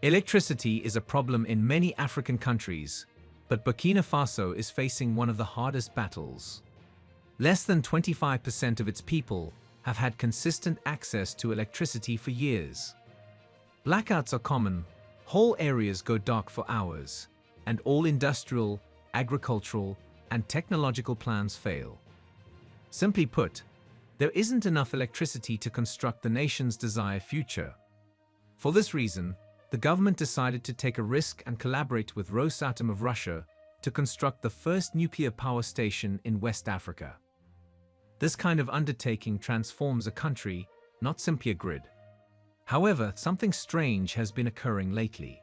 Electricity is a problem in many African countries, but Burkina Faso is facing one of the hardest battles. Less than 25% of its people have had consistent access to electricity for years. Blackouts are common, whole areas go dark for hours, and all industrial, agricultural, and technological plans fail. Simply put, there isn't enough electricity to construct the nation's desired future. For this reason, the government decided to take a risk and collaborate with Rosatom of Russia to construct the first nuclear power station in West Africa. This kind of undertaking transforms a country, not simply a grid. However, something strange has been occurring lately.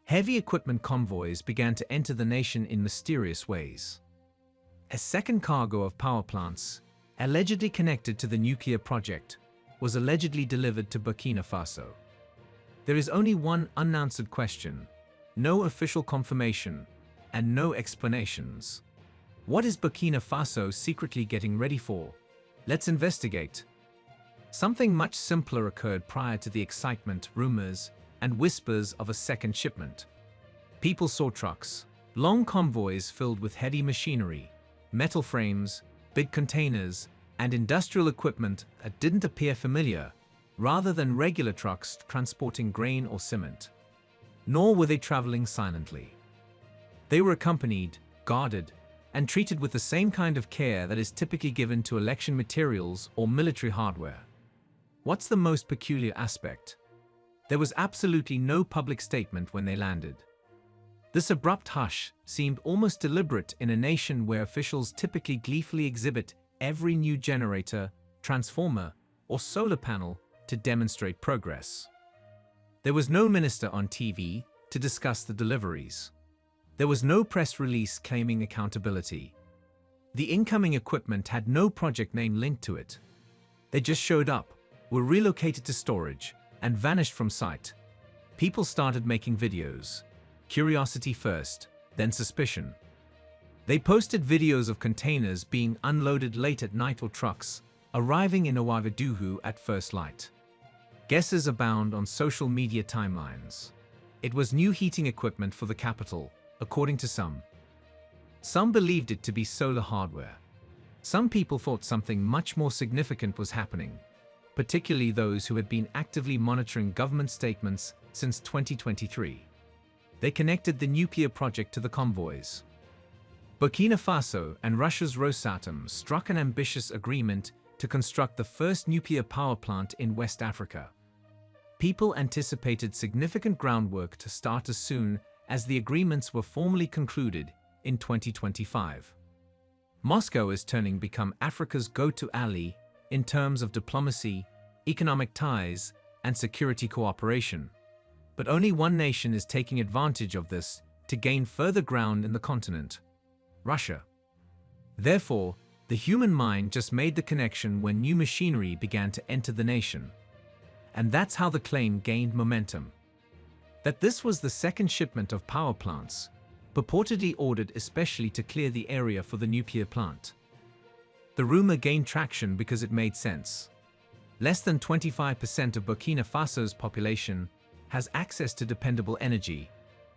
Heavy equipment convoys began to enter the nation in mysterious ways. A second cargo of power plants, allegedly connected to the nuclear project, was allegedly delivered to Burkina Faso. There is only one unanswered question, no official confirmation, and no explanations. What is Burkina Faso secretly getting ready for? Let's investigate. Something much simpler occurred prior to the excitement, rumors, and whispers of a second shipment. People saw trucks, long convoys filled with heavy machinery, metal frames, big containers, and industrial equipment that didn't appear familiar, rather than regular trucks transporting grain or cement. Nor were they traveling silently. They were accompanied, guarded, and treated with the same kind of care that is typically given to election materials or military hardware. What's the most peculiar aspect? There was absolutely no public statement when they landed. This abrupt hush seemed almost deliberate in a nation where officials typically gleefully exhibit every new generator, transformer, or solar panel to demonstrate progress. There was no minister on TV to discuss the deliveries. There was no press release claiming accountability. The incoming equipment had no project name linked to it. They just showed up, were relocated to storage, and vanished from sight. People started making videos. Curiosity first, then suspicion. They posted videos of containers being unloaded late at night or trucks arriving in Ouagadougou at first light. Guesses abound on social media timelines. It was new heating equipment for the capital, according to some. Some believed it to be solar hardware. Some people thought something much more significant was happening, particularly those who had been actively monitoring government statements since 2023. They connected the nuclear project to the convoys. Burkina Faso and Russia's Rosatom struck an ambitious agreement to construct the first nuclear power plant in West Africa. People anticipated significant groundwork to start as soon as the agreements were formally concluded in 2025. Moscow is turning to become Africa's go-to ally in terms of diplomacy, economic ties, and security cooperation. But only one nation is taking advantage of this to gain further ground in the continent: Russia. Therefore, the human mind just made the connection when new machinery began to enter the nation. And that's how the claim gained momentum. That this was the second shipment of power plants, purportedly ordered especially to clear the area for the nuclear plant. The rumor gained traction because it made sense. Less than 25% of Burkina Faso's population has access to dependable energy,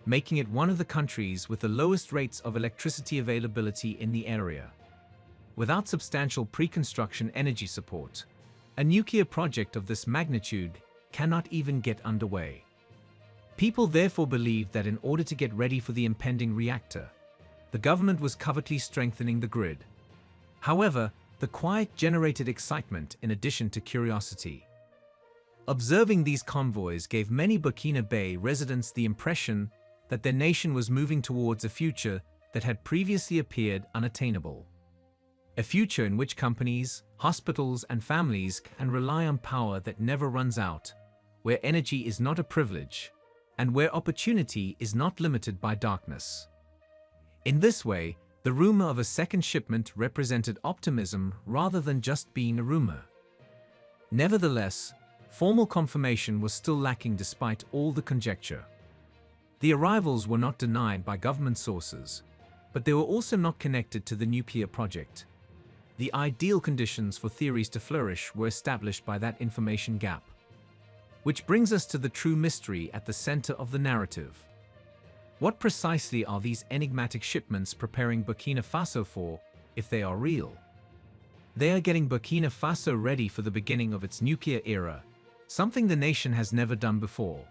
making it one of the countries with the lowest rates of electricity availability in the area. Without substantial pre-construction energy support, a nuclear project of this magnitude cannot even get underway. People therefore believed that in order to get ready for the impending reactor, the government was covertly strengthening the grid. However, the quiet generated excitement in addition to curiosity. Observing these convoys gave many Burkina Faso residents the impression that their nation was moving towards a future that had previously appeared unattainable. A future in which companies, hospitals, and families can rely on power that never runs out, where energy is not a privilege, and where opportunity is not limited by darkness. In this way, the rumor of a second shipment represented optimism rather than just being a rumor. Nevertheless, formal confirmation was still lacking despite all the conjecture. The arrivals were not denied by government sources, but they were also not connected to the nuclear project. The ideal conditions for theories to flourish were established by that information gap. Which brings us to the true mystery at the center of the narrative. What precisely are these enigmatic shipments preparing Burkina Faso for, if they are real? They are getting Burkina Faso ready for the beginning of its nuclear era, something the nation has never done before.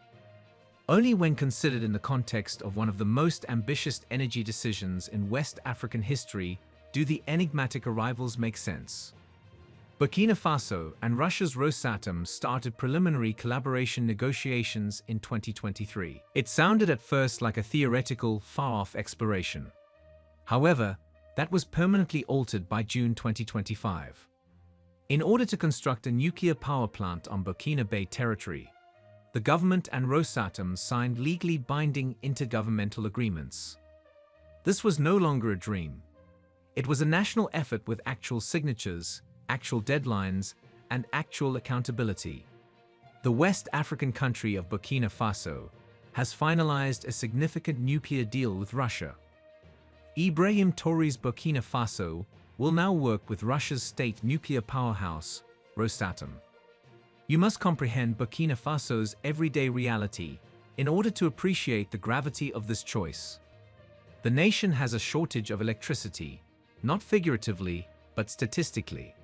Only when considered in the context of one of the most ambitious energy decisions in West African history do the enigmatic arrivals make sense. Burkina Faso and Russia's Rosatom started preliminary collaboration negotiations in 2023. It sounded at first like a theoretical, far-off exploration. However, that was permanently altered by June 2025. In order to construct a nuclear power plant on Burkina Bay territory, the government and Rosatom signed legally binding intergovernmental agreements. This was no longer a dream. It was a national effort with actual signatures, actual deadlines, and actual accountability. The West African country of Burkina Faso has finalized a significant nuclear deal with Russia. Ibrahim Traore's Burkina Faso will now work with Russia's state nuclear powerhouse, Rosatom. You must comprehend Burkina Faso's everyday reality in order to appreciate the gravity of this choice. The nation has a shortage of electricity, not figuratively, but statistically.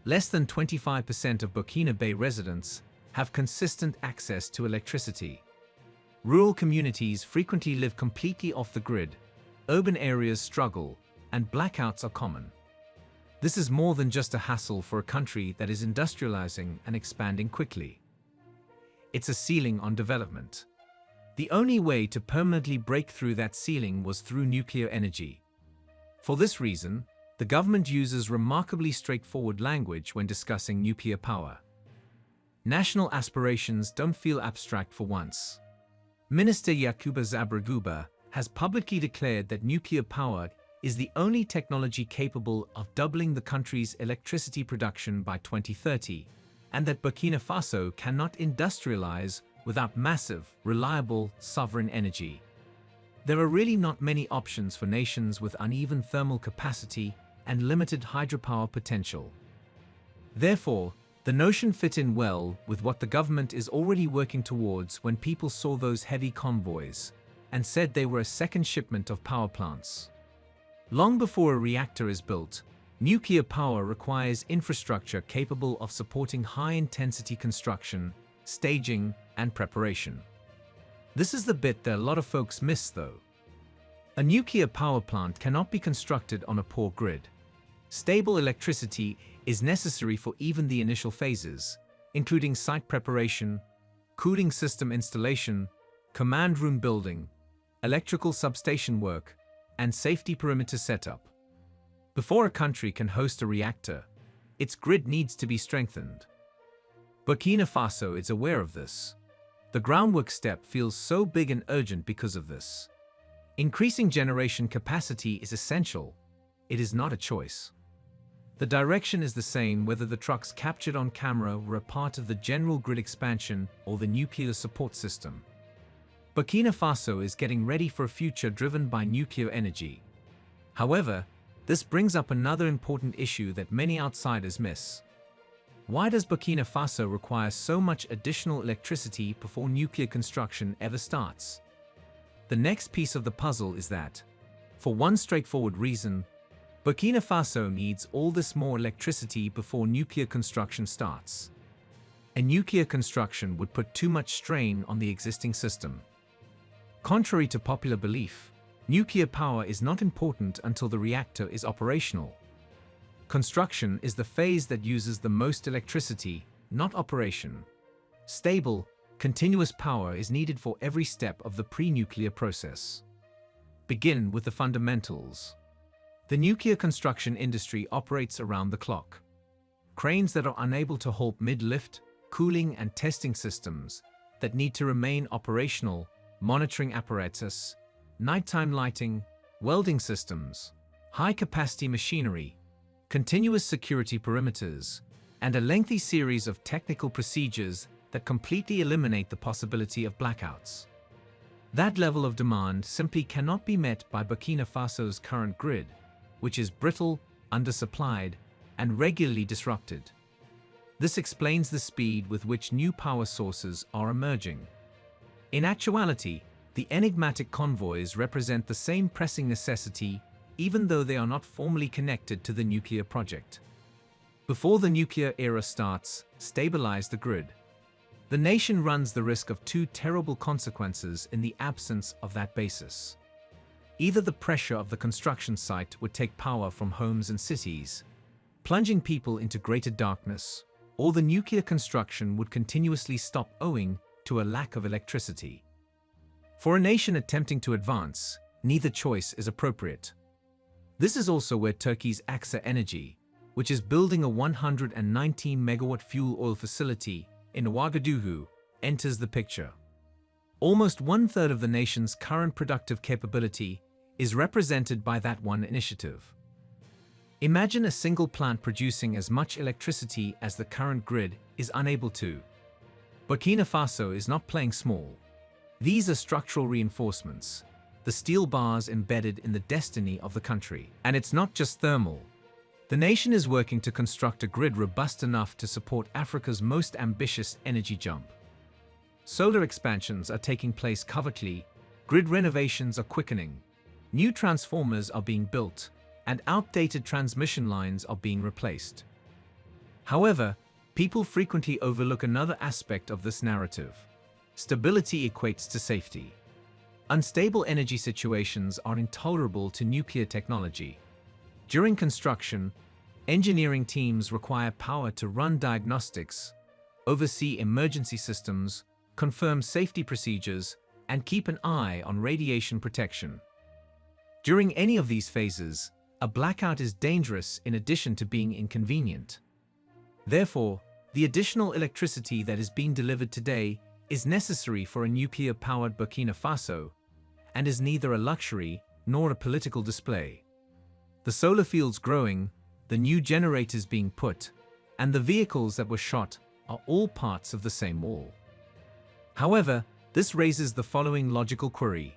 Less than 25% of Burkina Bay residents have consistent access to electricity. Rural communities frequently live completely off the grid, urban areas struggle, and blackouts are common. This is more than just a hassle for a country that is industrializing and expanding quickly. It's a ceiling on development. The only way to permanently break through that ceiling was through nuclear energy. For this reason, the government uses remarkably straightforward language when discussing nuclear power. National aspirations don't feel abstract for once. Minister Yakuba Zabraguba has publicly declared that nuclear power is the only technology capable of doubling the country's electricity production by 2030, and that Burkina Faso cannot industrialize without massive, reliable, sovereign energy. There are really not many options for nations with uneven thermal capacity and limited hydropower potential. Therefore, the notion fit in well with what the government is already working towards when people saw those heavy convoys and said they were a second shipment of power plants. Long before a reactor is built, nuclear power requires infrastructure capable of supporting high-intensity construction, staging, and preparation. This is the bit that a lot of folks miss, though. A nuclear power plant cannot be constructed on a poor grid. Stable electricity is necessary for even the initial phases, including site preparation, cooling system installation, command room building, electrical substation work, and safety perimeter setup. Before a country can host a reactor, its grid needs to be strengthened. Burkina Faso is aware of this. The groundwork step feels so big and urgent because of this. Increasing generation capacity is essential. It is not a choice. The direction is the same whether the trucks captured on camera were a part of the general grid expansion or the nuclear support system. Burkina Faso is getting ready for a future driven by nuclear energy. However, this brings up another important issue that many outsiders miss. Why does Burkina Faso require so much additional electricity before nuclear construction ever starts? The next piece of the puzzle is that, for one straightforward reason, Burkina Faso needs all this more electricity before nuclear construction starts. A nuclear construction would put too much strain on the existing system. Contrary to popular belief, nuclear power is not important until the reactor is operational. Construction is the phase that uses the most electricity, not operation. Stable, continuous power is needed for every step of the pre-nuclear process. Begin with the fundamentals. The nuclear construction industry operates around the clock. Cranes that are unable to halt mid-lift, cooling and testing systems that need to remain operational, monitoring apparatus, nighttime lighting, welding systems, high-capacity machinery, continuous security perimeters, and a lengthy series of technical procedures that completely eliminate the possibility of blackouts. That level of demand simply cannot be met by Burkina Faso's current grid, which is brittle, undersupplied, and regularly disrupted. This explains the speed with which new power sources are emerging. In actuality, the enigmatic convoys represent the same pressing necessity, even though they are not formally connected to the nuclear project. Before the nuclear era starts, stabilize the grid. The nation runs the risk of two terrible consequences in the absence of that basis. Either the pressure of the construction site would take power from homes and cities, plunging people into greater darkness, or the nuclear construction would continuously stop owing to a lack of electricity. For a nation attempting to advance, neither choice is appropriate. This is also where Turkey's Aksa Energy, which is building a 119-megawatt fuel oil facility in Ouagadougou, enters the picture. Almost one-third of the nation's current productive capability is represented by that one initiative. Imagine a single plant producing as much electricity as the current grid is unable to. Burkina Faso is not playing small. These are structural reinforcements, the steel bars embedded in the destiny of the country. And it's not just thermal. The nation is working to construct a grid robust enough to support Africa's most ambitious energy jump. Solar expansions are taking place covertly, grid renovations are quickening, new transformers are being built, and outdated transmission lines are being replaced. However, people frequently overlook another aspect of this narrative. Stability equates to safety. Unstable energy situations are intolerable to nuclear technology. During construction, engineering teams require power to run diagnostics, oversee emergency systems, confirm safety procedures, and keep an eye on radiation protection. During any of these phases, a blackout is dangerous in addition to being inconvenient. Therefore, the additional electricity that is being delivered today is necessary for a nuclear-powered Burkina Faso and is neither a luxury nor a political display. The solar fields growing, the new generators being put, and the vehicles that were shot are all parts of the same wall. However, this raises the following logical query.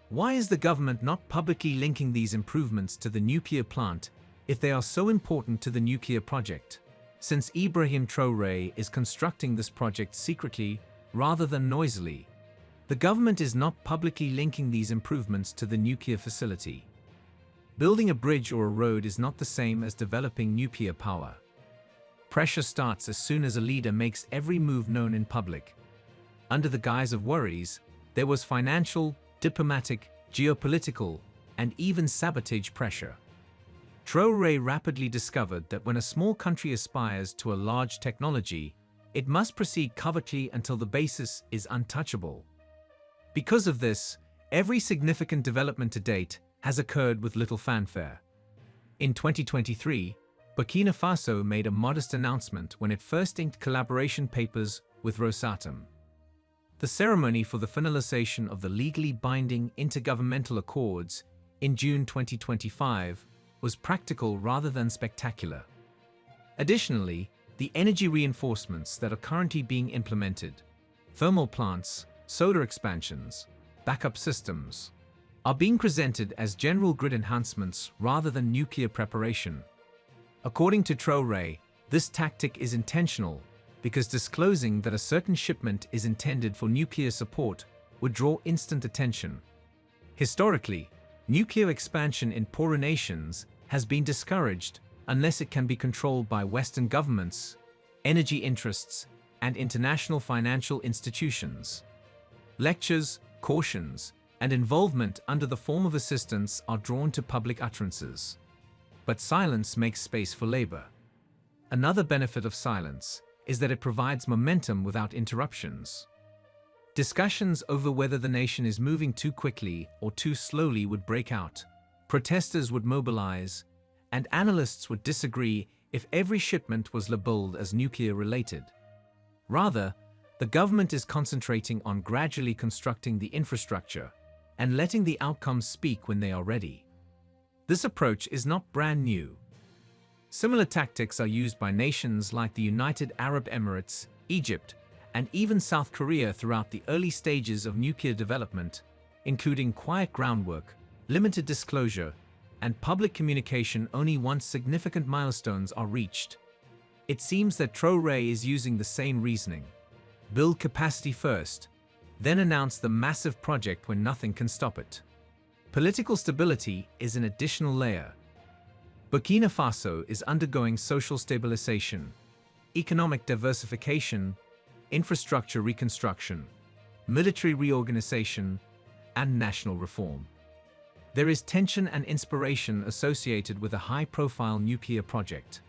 Why is the government not publicly linking these improvements to the nuclear plant if they are so important to the nuclear project? Since Ibrahim Traore is constructing this project secretly rather than noisily, the government is not publicly linking these improvements to the nuclear facility. Building a bridge or a road is not the same as developing nuclear power. Pressure starts as soon as a leader makes every move known in public. Under the guise of worries, there was financial, diplomatic, geopolitical, and even sabotage pressure. Traore rapidly discovered that when a small country aspires to a large technology, it must proceed covertly until the basis is untouchable. Because of this, every significant development to date has occurred with little fanfare. In 2023, Burkina Faso made a modest announcement when it first inked collaboration papers with Rosatom. The ceremony for the finalization of the legally binding intergovernmental accords in June 2025 was practical rather than spectacular. Additionally, the energy reinforcements that are currently being implemented, thermal plants, solar expansions, backup systems, are being presented as general grid enhancements rather than nuclear preparation. According to Traore, this tactic is intentional because disclosing that a certain shipment is intended for nuclear support would draw instant attention. Historically, nuclear expansion in poorer nations has been discouraged unless it can be controlled by Western governments, energy interests, and international financial institutions. Lectures, cautions, and involvement under the form of assistance are drawn to public utterances. But silence makes space for labor. Another benefit of silence is that it provides momentum without interruptions. Discussions over whether the nation is moving too quickly or too slowly would break out. Protesters would mobilize, and analysts would disagree if every shipment was labeled as nuclear-related. Rather, the government is concentrating on gradually constructing the infrastructure and letting the outcomes speak when they are ready. This approach is not brand new. Similar tactics are used by nations like the United Arab Emirates, Egypt, and even South Korea throughout the early stages of nuclear development, including quiet groundwork, limited disclosure, and public communication only once significant milestones are reached. It seems that Traore is using the same reasoning. Build capacity first, then announce the massive project when nothing can stop it. Political stability is an additional layer. Burkina Faso is undergoing social stabilization, economic diversification, infrastructure reconstruction, military reorganization, and national reform. There is tension and inspiration associated with a high-profile nuclear project.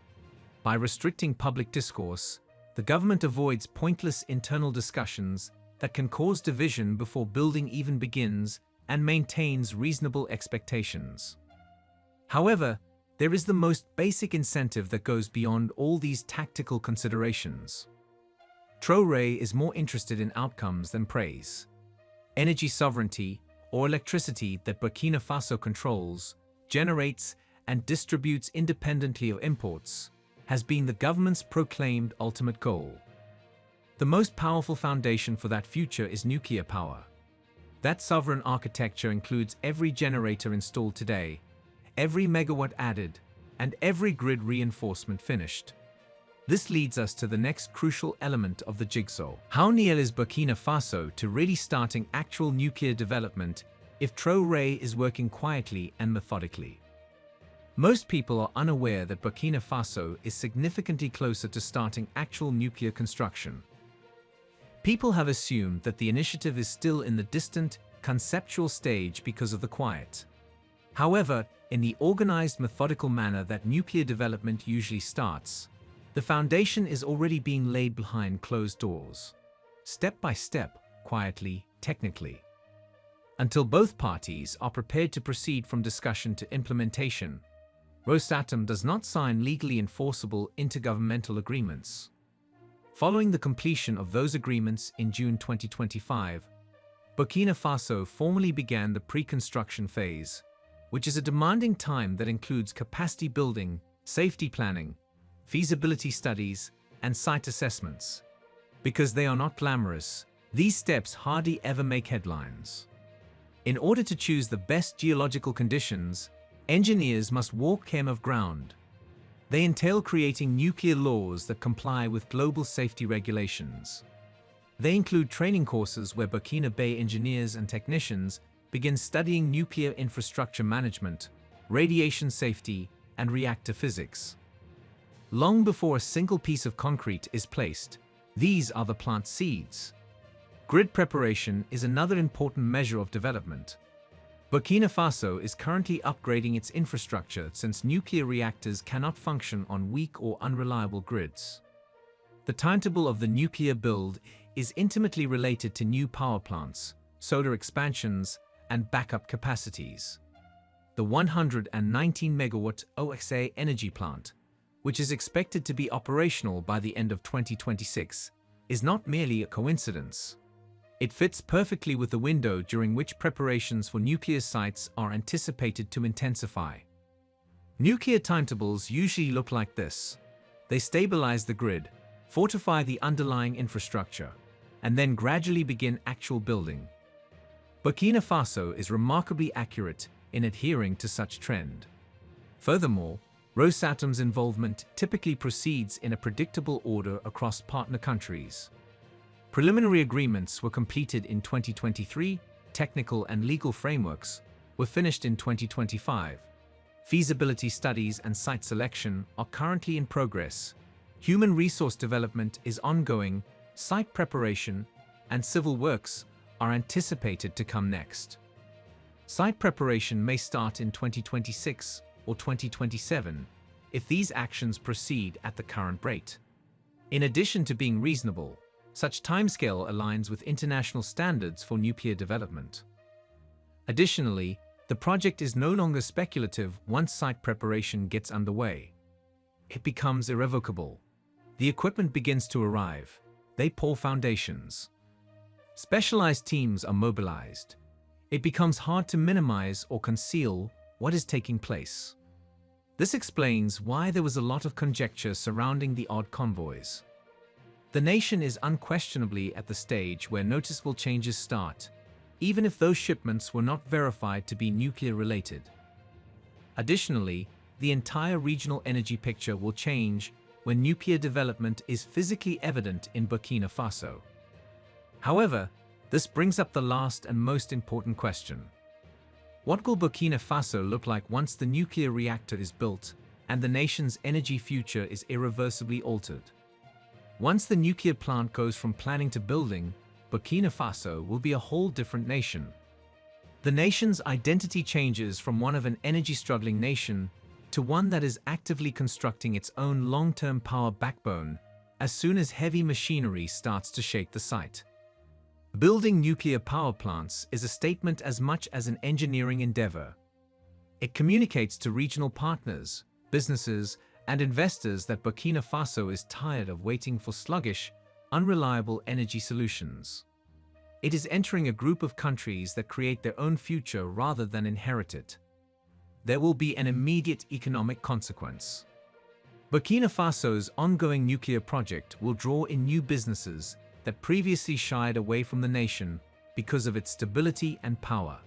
By restricting public discourse, the government avoids pointless internal discussions that can cause division before building even begins and maintains reasonable expectations. However, there is the most basic incentive that goes beyond all these tactical considerations. Traore is more interested in outcomes than praise. Energy sovereignty, or electricity that Burkina Faso controls, generates, and distributes independently of imports, has been the government's proclaimed ultimate goal. The most powerful foundation for that future is nuclear power. That sovereign architecture includes every generator installed today, every megawatt added, and every grid reinforcement finished. This leads us to the next crucial element of the jigsaw. How near is Burkina Faso to really starting actual nuclear development if Traore is working quietly and methodically? Most people are unaware that Burkina Faso is significantly closer to starting actual nuclear construction. People have assumed that the initiative is still in the distant, conceptual stage because of the quiet. However, in the organized, methodical manner that nuclear development usually starts, the foundation is already being laid behind closed doors, step by step, quietly, technically. Until both parties are prepared to proceed from discussion to implementation, Rosatom does not sign legally enforceable intergovernmental agreements. Following the completion of those agreements in June 2025, Burkina Faso formally began the pre-construction phase, which is a demanding time that includes capacity building, safety planning, feasibility studies, and site assessments. Because they are not glamorous, these steps hardly ever make headlines. In order to choose the best geological conditions, engineers must walk km of ground. They entail creating nuclear laws that comply with global safety regulations. They include training courses where Burkina Faso engineers and technicians begin studying nuclear infrastructure management, radiation safety, and reactor physics. Long before a single piece of concrete is placed, these are the plant seeds. Grid preparation is another important measure of development. Burkina Faso is currently upgrading its infrastructure since nuclear reactors cannot function on weak or unreliable grids. The timetable of the nuclear build is intimately related to new power plants, solar expansions, and backup capacities. The 119-megawatt OXA energy plant, which is expected to be operational by the end of 2026, is not merely a coincidence. It fits perfectly with the window during which preparations for nuclear sites are anticipated to intensify. Nuclear timetables usually look like this. They stabilize the grid, fortify the underlying infrastructure, and then gradually begin actual building. Burkina Faso is remarkably accurate in adhering to such trend. Furthermore, Rosatom's involvement typically proceeds in a predictable order across partner countries. Preliminary agreements were completed in 2023, technical and legal frameworks were finished in 2025. Feasibility studies and site selection are currently in progress. Human resource development is ongoing, site preparation, and civil works are anticipated to come next. Site preparation may start in 2026 or 2027 if these actions proceed at the current rate. In addition to being reasonable, such timescale aligns with international standards for nuclear development. Additionally, the project is no longer speculative once site preparation gets underway. It becomes irrevocable. The equipment begins to arrive. They pour foundations. Specialized teams are mobilized. It becomes hard to minimize or conceal what is taking place. This explains why there was a lot of conjecture surrounding the odd convoys. The nation is unquestionably at the stage where noticeable changes start, even if those shipments were not verified to be nuclear-related. Additionally, the entire regional energy picture will change when nuclear development is physically evident in Burkina Faso. However, this brings up the last and most important question. What will Burkina Faso look like once the nuclear reactor is built and the nation's energy future is irreversibly altered? Once the nuclear plant goes from planning to building, Burkina Faso will be a whole different nation. The nation's identity changes from one of an energy-struggling nation to one that is actively constructing its own long-term power backbone as soon as heavy machinery starts to shake the site. Building nuclear power plants is a statement as much as an engineering endeavor. It communicates to regional partners, businesses, and investors that Burkina Faso is tired of waiting for sluggish, unreliable energy solutions. It is entering a group of countries that create their own future rather than inherit it. There will be an immediate economic consequence. Burkina Faso's ongoing nuclear project will draw in new businesses that previously shied away from the nation because of its stability and power.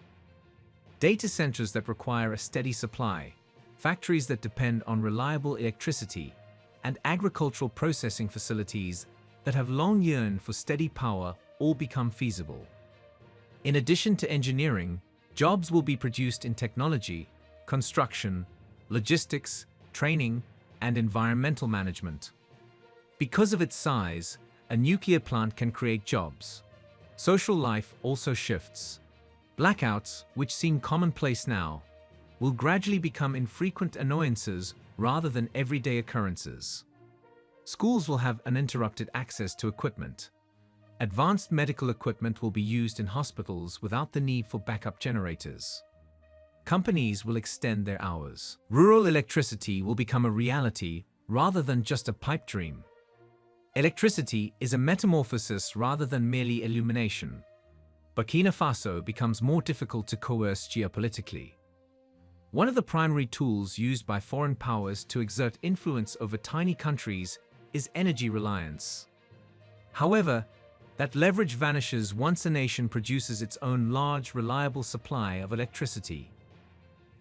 Data centers that require a steady supply, factories that depend on reliable electricity, and agricultural processing facilities that have long yearned for steady power all become feasible. In addition to engineering, jobs will be produced in technology, construction, logistics, training, and environmental management. Because of its size, a nuclear plant can create jobs. Social life also shifts. Blackouts, which seem commonplace now, will gradually become infrequent annoyances rather than everyday occurrences. Schools will have uninterrupted access to equipment. Advanced medical equipment will be used in hospitals without the need for backup generators. Companies will extend their hours. Rural electricity will become a reality rather than just a pipe dream. Electricity is a metamorphosis rather than merely illumination. Burkina Faso becomes more difficult to coerce geopolitically. One of the primary tools used by foreign powers to exert influence over tiny countries is energy reliance. However, that leverage vanishes once a nation produces its own large, reliable supply of electricity.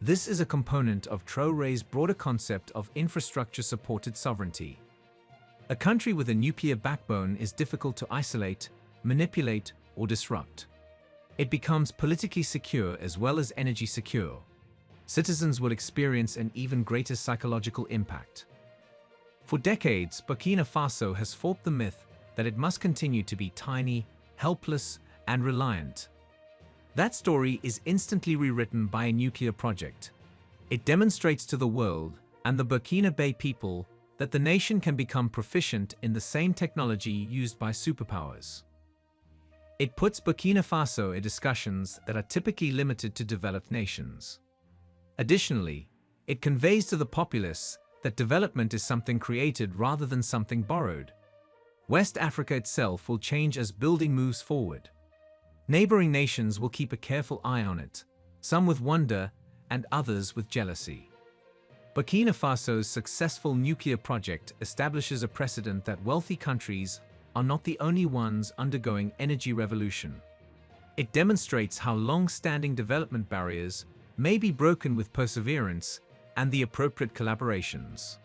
This is a component of Traore's broader concept of infrastructure-supported sovereignty. A country with a nuclear backbone is difficult to isolate, manipulate, or disrupt. It becomes politically secure as well as energy secure. Citizens will experience an even greater psychological impact. For decades, Burkina Faso has fought the myth that it must continue to be tiny, helpless, and reliant. That story is instantly rewritten by a nuclear project. It demonstrates to the world and the Burkina Faso people that the nation can become proficient in the same technology used by superpowers. It puts Burkina Faso in discussions that are typically limited to developed nations. Additionally, it conveys to the populace that development is something created rather than something borrowed. West Africa itself will change as building moves forward. Neighboring nations will keep a careful eye on it, some with wonder and others with jealousy. Burkina Faso's successful nuclear project establishes a precedent that wealthy countries are not the only ones undergoing energy revolution. It demonstrates how long-standing development barriers may be broken with perseverance and the appropriate collaborations.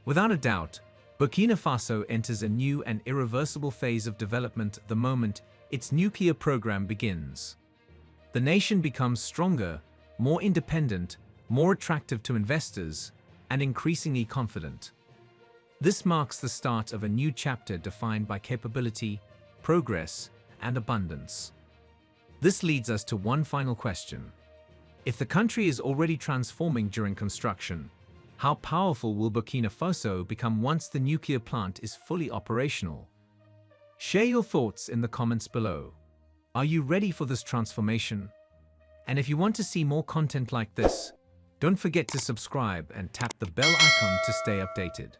Without a doubt, Burkina Faso enters a new and irreversible phase of development the moment its nuclear program begins. The nation becomes stronger, more independent, more attractive to investors, and increasingly confident. This marks the start of a new chapter defined by capability, progress, and abundance. This leads us to one final question. If the country is already transforming during construction, how powerful will Burkina Faso become once the nuclear plant is fully operational? Share your thoughts in the comments below. Are you ready for this transformation? And if you want to see more content like this, don't forget to subscribe and tap the bell icon to stay updated.